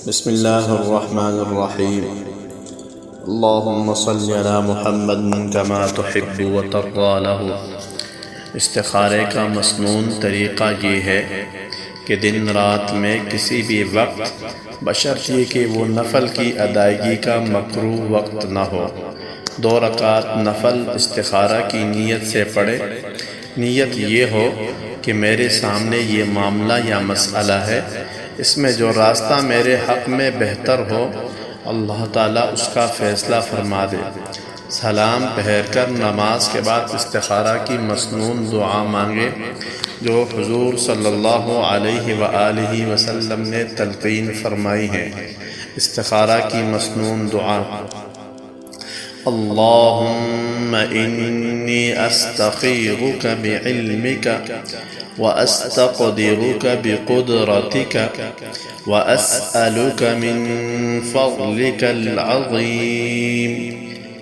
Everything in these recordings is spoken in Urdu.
بسم اللہ الرحمن الرحیم اللہم صلی علی محمد کما تحب وترضى له۔ استخارے کا مسنون طریقہ یہ ہے کہ دن رات میں کسی بھی وقت بشرط یہ کہ وہ نفل کی ادائیگی کا مکروہ وقت نہ ہو، 2 رکعت نفل استخارہ کی نیت سے پڑھے۔ نیت یہ ہو کہ میرے سامنے یہ معاملہ یا مسئلہ ہے، اس میں جو راستہ میرے حق میں بہتر ہو اللہ تعالیٰ اس کا فیصلہ فرما دے۔ سلام پھیر کر نماز کے بعد استخارہ کی مسنون دعا مانگے جو حضور صلی اللہ علیہ وآلہ وسلم نے تلقین فرمائی ہے۔ استخارہ کی مسنون دعا: اللہم انی استخیرک بعلمک واستقدرک بقدرتک واسألک من فضلک العظیم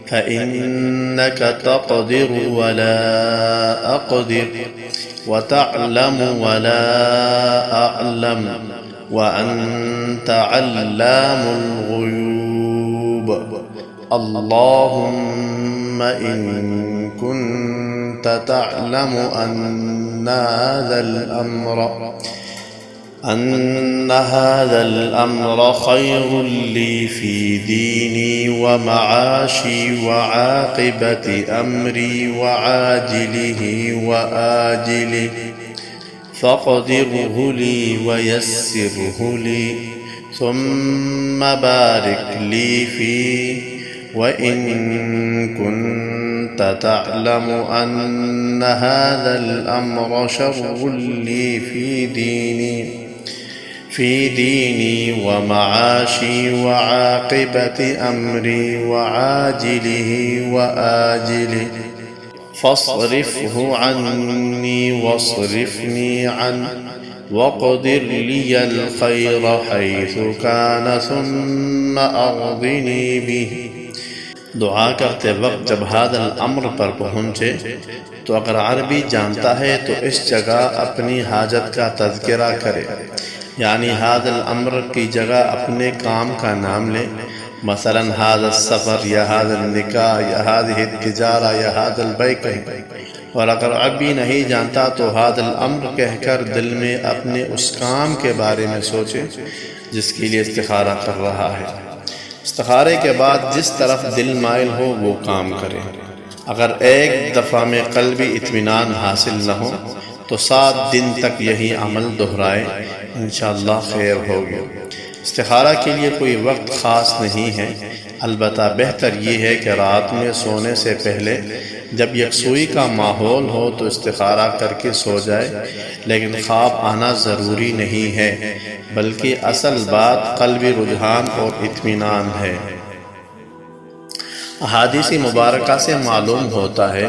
فإنک تقدر ولا اقدر وتعلم ولا اعلم وانت علام الغیوب۔ اللهم إن كنت تعلم أن هذا الأمر خير لي في ديني ومعاشي وعاقبة أمري وعاجله وآجله فاقدره لي ويسره لي ثم بارك لي فيه، وإن كنت تعلم أن هذا الأمر شر لي في ديني ومعاشي وعاقبة أمري وعاجله وآجله فاصرفه عني واصرفني عنه وقدر لي الخير حيث كان ثم أغضني به۔ دعا کرتے وقت جب هذا الامر پر پہنچے تو اگر عربی جانتا ہے تو اس جگہ اپنی حاجت کا تذکرہ کرے، یعنی هذا الامر کی جگہ اپنے کام کا نام لے، مثلا هذا السفر یا هذا النکاح یا هذه التجارہ یا هذا البيع۔ اور اگر عربی نہیں جانتا تو هذا الامر کہہ کر دل میں اپنے اس کام کے بارے میں سوچے جس کے لیے استخارہ کر رہا ہے۔ استخارے کے بعد جس طرف دل مائل ہو وہ کام کرے۔ اگر ایک دفعہ میں قلبی اطمینان حاصل نہ ہو تو 7 دن تک یہی عمل دہرائے، انشاءاللہ خیر ہوگی۔ استخارہ کے لیے کوئی وقت خاص نہیں ہے، البتہ بہتر یہ ہے کہ رات میں سونے سے پہلے جب یکسوئی کا ماحول ہو تو استخارہ کر کے سو جائے، لیکن خواب آنا ضروری نہیں ہے، بلکہ اصل بات قلبی رجحان اور اطمینان ہے۔ احادیث مبارکہ سے معلوم ہوتا ہے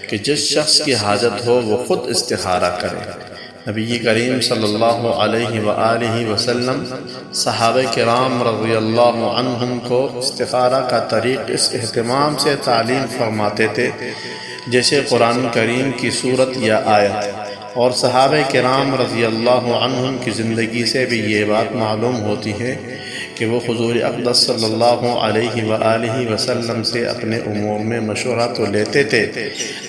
کہ جس شخص کی حاجت ہو وہ خود استخارہ کرے۔ نبی کریم صلی اللہ علیہ وآلہ وسلم صحابہ کرام رضی اللہ عنہم کو استخارہ کا طریق اس اہتمام سے تعلیم فرماتے تھے جیسے قرآن کریم کی صورت یا آیت، اور صحابہ کرام رضی اللہ عنہم کی زندگی سے بھی یہ بات معلوم ہوتی ہے کہ وہ حضور اقدس صلی اللہ علیہ وآلہ وسلم سے اپنے امور میں مشورہ تو لیتے تھے،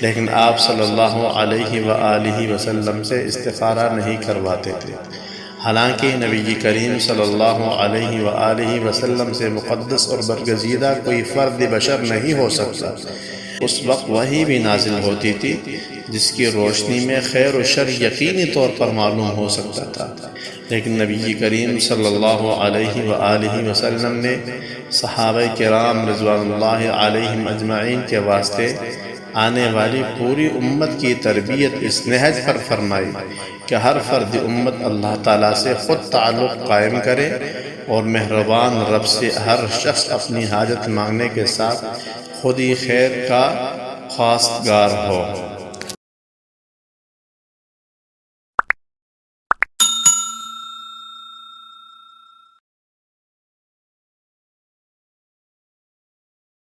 لیکن آپ صلی اللہ علیہ وآلہ وسلم سے استخارہ نہیں کرواتے تھے۔ حالانکہ نبی کریم صلی اللہ علیہ وآلہ وسلم سے مقدس اور برگزیدہ کوئی فرد بشر نہیں ہو سکتا۔ اس وقت وحی بھی نازل ہوتی تھی جس کی روشنی میں خیر و شر یقینی طور پر معلوم ہو سکتا تھا، لیکن نبی کریم صلی اللہ علیہ وآلہ وسلم نے صحابہ کرام رضوان اللہ علیہم اجمعین کے واسطے آنے والی پوری امت کی تربیت اس نہج پر فرمائی کہ ہر فرد امت اللہ تعالیٰ سے خود تعلق قائم کرے اور مہربان رب سے ہر شخص اپنی حاجت مانگنے کے ساتھ خود ہی خیر کا خواستگار ہو۔